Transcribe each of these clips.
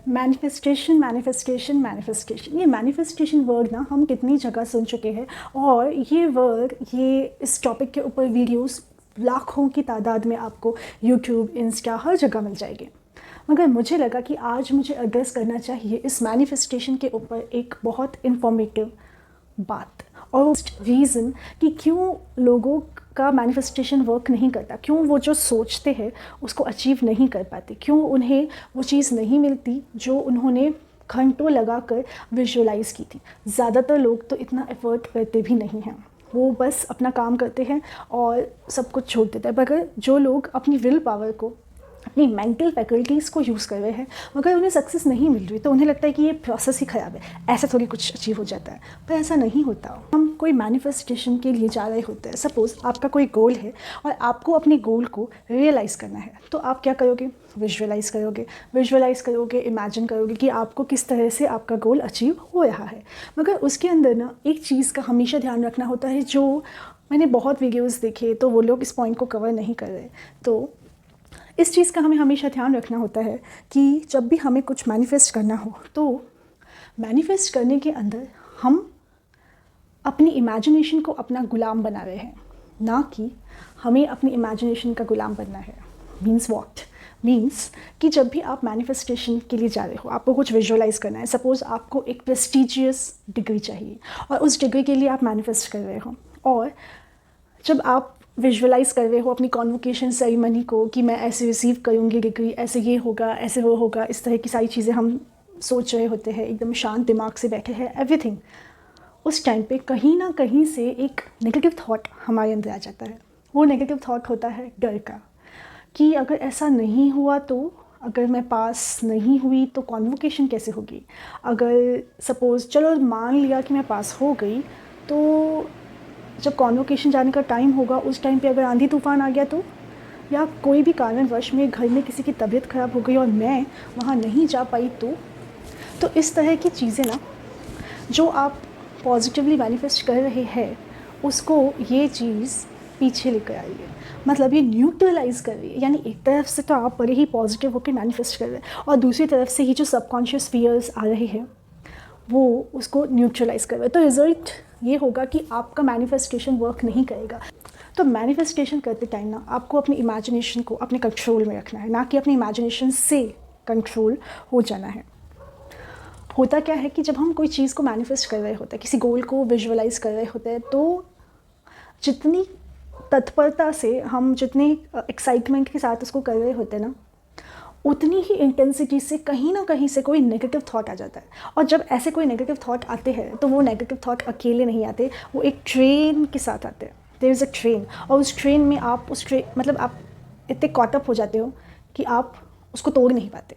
Manifestation manifestation manifestation, ये manifestation word ना हम कितनी जगह सुन चुके हैं, और ये वर्ड, ये इस टॉपिक के ऊपर वीडियोस लाखों की तादाद में आपको यूट्यूब, इंस्टा, हर जगह मिल जाएगी। मगर मुझे लगा कि आज मुझे एड्रेस करना चाहिए इस मैनिफेस्टेशन के ऊपर एक बहुत इन्फॉर्मेटिव बात, और रीज़न कि क्यों लोगों का मैनिफेस्टेशन वर्क नहीं करता, क्यों वो जो सोचते हैं उसको अचीव नहीं कर पाते, क्यों उन्हें वो चीज़ नहीं मिलती जो उन्होंने घंटों लगाकर विजुअलाइज़ की थी। ज़्यादातर लोग तो इतना एफर्ट करते भी नहीं हैं, वो बस अपना काम करते हैं और सब कुछ छोड़ देते हैं। मगर जो लोग अपनी विल पावर को, अपनी मेंटल फैकल्टीज़ को यूज़ कर रहे हैं, मगर उन्हें सक्सेस नहीं मिल रही, तो उन्हें लगता है कि ये प्रोसेस ही ख़राब है, ऐसा थोड़ी कुछ अचीव हो जाता है। पर ऐसा नहीं होता। हम कोई मैनिफेस्टेशन के लिए जा रहे होते हैं, सपोज़ आपका कोई गोल है और आपको अपने गोल को रियलाइज़ करना है, तो आप क्या करोगे? विजुअलाइज़ करोगे, इमेजिन करोगे कि आपको किस तरह से आपका गोल अचीव हो रहा है। मगर उसके अंदर ना एक चीज़ का हमेशा ध्यान रखना होता है, जो मैंने बहुत वीडियोज़ देखे तो वो लोग इस पॉइंट को कवर नहीं कर रहे। तो इस चीज़ का हमें हमेशा ध्यान रखना होता है कि जब भी हमें कुछ मैनिफेस्ट करना हो, तो मैनिफेस्ट करने के अंदर हम अपनी इमेजिनेशन को अपना गुलाम बना रहे हैं, ना कि हमें अपनी इमेजिनेशन का गुलाम बनना है। Means what? मीन्स कि जब भी आप मैनिफेस्टेशन के लिए जा रहे हो, आपको कुछ विजुअलाइज़ करना है। सपोज़ आपको एक प्रेस्टीजियस डिग्री चाहिए और उस डिग्री के लिए आप मैनिफेस्ट कर रहे हो, और जब आप विजुअलाइज़ कर रहे हो अपनी कॉन्वोकेशन सेरेमनी को कि मैं ऐसे रिसीव करूँगी डिग्री, ऐसे ये होगा, ऐसे वो होगा, इस तरह की सारी चीज़ें हम सोच रहे होते हैं, एकदम शांत दिमाग से बैठे हैं, एवरीथिंग। उस टाइम पे कहीं ना कहीं से एक नेगेटिव थॉट हमारे अंदर आ जाता है। वो नेगेटिव थॉट होता है डर का, कि अगर ऐसा नहीं हुआ तो, अगर मैं पास नहीं हुई तो कॉन्वोकेशन कैसे होगी। अगर सपोज़ चलो मान लिया कि मैं पास हो गई, तो जब कॉन्वोकेशन जाने का टाइम होगा उस टाइम पे अगर आंधी तूफ़ान आ गया तो, या कोई भी कारणवश मेरे घर में किसी की तबीयत ख़राब हो गई और मैं वहाँ नहीं जा पाई तो इस तरह की चीज़ें ना, जो आप पॉजिटिवली मैनिफेस्ट कर रहे हैं उसको ये चीज़ पीछे लेकर आई है, मतलब ये न्यूट्रलाइज़ कर रही है। यानी एक तरफ से तो आप बड़े ही पॉजिटिव होकर मैनिफेस्ट कर रहे हैं, और दूसरी तरफ से ही जो सबकॉन्शियस फियर्स आ रहे हैं वो उसको न्यूट्रलाइज़ कर रहे हैं। तो रिज़ल्ट ये होगा कि आपका मैनिफेस्टेशन वर्क नहीं करेगा। तो मैनिफेस्टेशन करते टाइम ना आपको अपनी इमेजिनेशन को अपने कंट्रोल में रखना है, ना कि अपनी इमेजिनेशन से कंट्रोल हो जाना है। होता क्या है कि जब हम कोई चीज़ को मैनिफेस्ट कर रहे होते हैं, किसी गोल को विजुअलाइज़ कर रहे होते हैं, तो जितनी तत्परता से हम, जितनी एक्साइटमेंट के साथ उसको कर रहे होते हैं ना, उतनी ही इंटेंसिटी से कहीं ना कहीं से कोई नेगेटिव थॉट आ जाता है। और जब ऐसे कोई नेगेटिव थॉट आते हैं तो वो नेगेटिव थॉट अकेले नहीं आते, वो एक ट्रेन के साथ आते हैं। देयर इज़ अ ट्रेन, और उस ट्रेन में आप मतलब आप इतने कॉटअप हो जाते हो कि आप उसको तोड़ नहीं पाते।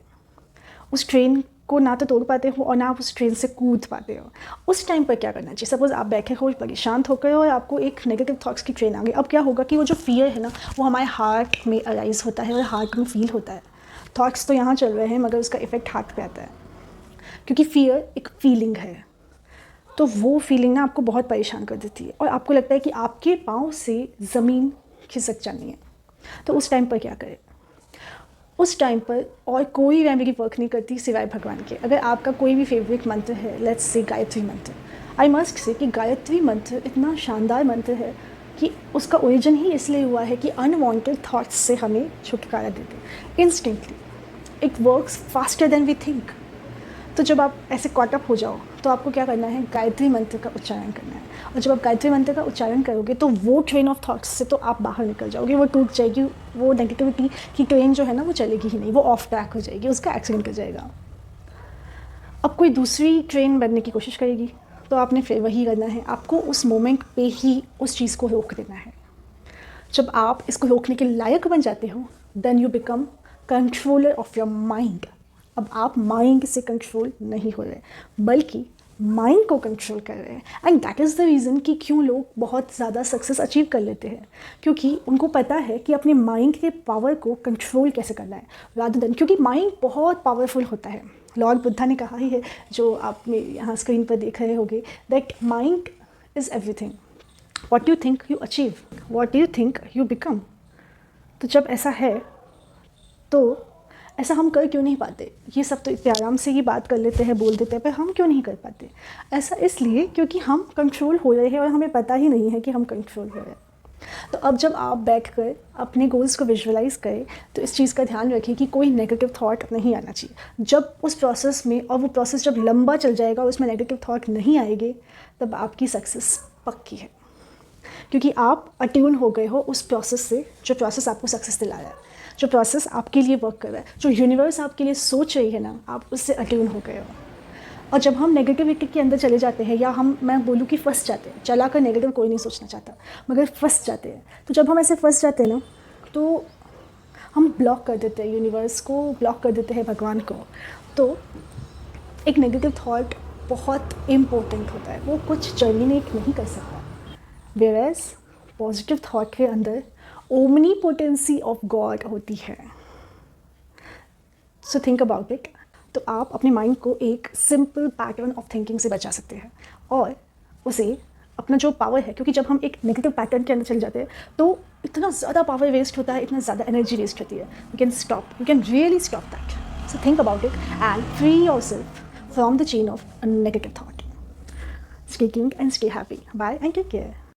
उस ट्रेन को ना तो तोड़ पाते हो और ना आप उस ट्रेन से कूद पाते हो। उस टाइम पर क्या करना चाहिए? सपोज़ आप बैठे हो परेशान होकर और आपको एक नेगेटिव थॉट्स की ट्रेन आ गई। अब क्या होगा कि वो जो फियर है ना, वो हमारे हार्ट में अराइज होता है और हार्ट में फील होता है। थॉट्स तो यहाँ चल रहे हैं मगर उसका इफ़ेक्ट हार्ट पे आता है, क्योंकि फियर एक फीलिंग है। तो वो फीलिंग ना आपको बहुत परेशान कर देती है और आपको लगता है कि आपके पाँव से ज़मीन खिसक जानी है। तो उस टाइम पर क्या करें? उस टाइम पर और कोई रेमेडी वर्क नहीं करती सिवाय भगवान के। अगर आपका कोई भी फेवरेट मंत्र है, लेट्स से गायत्री मंत्र, आई मस्ट से कि गायत्री मंत्र इतना शानदार मंत्र है कि उसका ओरिजिन ही इसलिए हुआ है कि अनवांटेड थॉट्स से हमें छुटकारा देते instantly. It works faster than we think. तो जब आप ऐसे कॉटअप हो जाओ तो आपको क्या करना है? गायत्री मंत्र का उच्चारण करना है। और जब आप गायत्री मंत्र का उच्चारण करोगे तो वो ट्रेन ऑफ थॉट्स से तो आप बाहर निकल जाओगे, वो टूट जाएगी, वो नेगेटिविटी की ट्रेन जो है ना वो चलेगी ही नहीं, वो ऑफ ट्रैक हो जाएगी, उसका एक्सीडेंट हो जाएगा। अब कोई दूसरी ट्रेन बनने की कोशिश करेगी तो आपने फिर वही करना है, आपको उस मोमेंट पे ही उस चीज़ को रोक देना है। जब आप इसको रोकने के लायक बन जाते हो, then you become controller of your mind. अब आप माइंड से कंट्रोल नहीं हो रहे, बल्कि माइंड को कंट्रोल कर रहे हैं। And that is the reason कि क्यों लोग बहुत ज़्यादा सक्सेस अचीव कर लेते हैं, क्योंकि उनको पता है कि अपने माइंड के पावर को कंट्रोल कैसे करना है, रादर देन, क्योंकि माइंड बहुत पावरफुल होता है। लॉर्ड बुद्धा ने कहा ही है, जो आप यहाँ स्क्रीन पर देख रहे होंगे, that mind is everything. What you think you achieve, what you think you become। तो जब ऐसा है तो ऐसा हम कर क्यों नहीं पाते? ये सब तो इतने आराम से ही बात कर लेते हैं, बोल देते हैं, पर हम क्यों नहीं कर पाते? ऐसा इसलिए क्योंकि हम कंट्रोल हो रहे हैं और हमें पता ही नहीं है कि हम कंट्रोल हो रहे हैं। तो अब जब आप बैठकर अपने गोल्स को विजुअलाइज करें तो इस चीज़ का ध्यान रखें कि कोई नेगेटिव थॉट नहीं आना चाहिए। जब उस प्रोसेस में, और वो प्रोसेस जब लंबा चल जाएगा और उसमें नेगेटिव थॉट नहीं आएंगे, तब आपकी सक्सेस पक्की है, क्योंकि आप अट्यून हो गए हो उस प्रोसेस से, जो प्रोसेस आपको सक्सेस दिला रहा है, जो प्रोसेस आपके लिए वर्क कर रहा है, जो यूनिवर्स आपके लिए सोच रही है ना, आप उससे अट्यून हो गए हो। और जब हम नेगेटिविटी के अंदर चले जाते हैं, या मैं बोलूँ कि फंस जाते हैं, चला कर नेगेटिव कोई नहीं सोचना चाहता, मगर फंस जाते हैं, तो जब हम ऐसे फंस जाते हैं ना, तो हम ब्लॉक कर देते हैं यूनिवर्स को, ब्लॉक कर देते हैं भगवान को। तो एक नेगेटिव थॉट बहुत इम्पोर्टेंट होता है, वो कुछ जर्मिनेट नहीं कर सकता। वेयरएज पॉजिटिव थॉट के अंदर ओमनीपोटेंसी ऑफ गॉड होती है। So think about it. तो आप अपने माइंड को एक सिंपल पैटर्न ऑफ थिंकिंग से बचा सकते हैं, और उसे अपना जो पावर है, क्योंकि जब हम एक नेगेटिव पैटर्न के अंदर चले जाते हैं तो इतना ज़्यादा पावर वेस्ट होता है, इतना ज़्यादा एनर्जी वेस्ट होती है। You can stop, you can really stop that. So think about it and free yourself from the chain of negative thought. Stay tuned and stay happy. Bye and take care.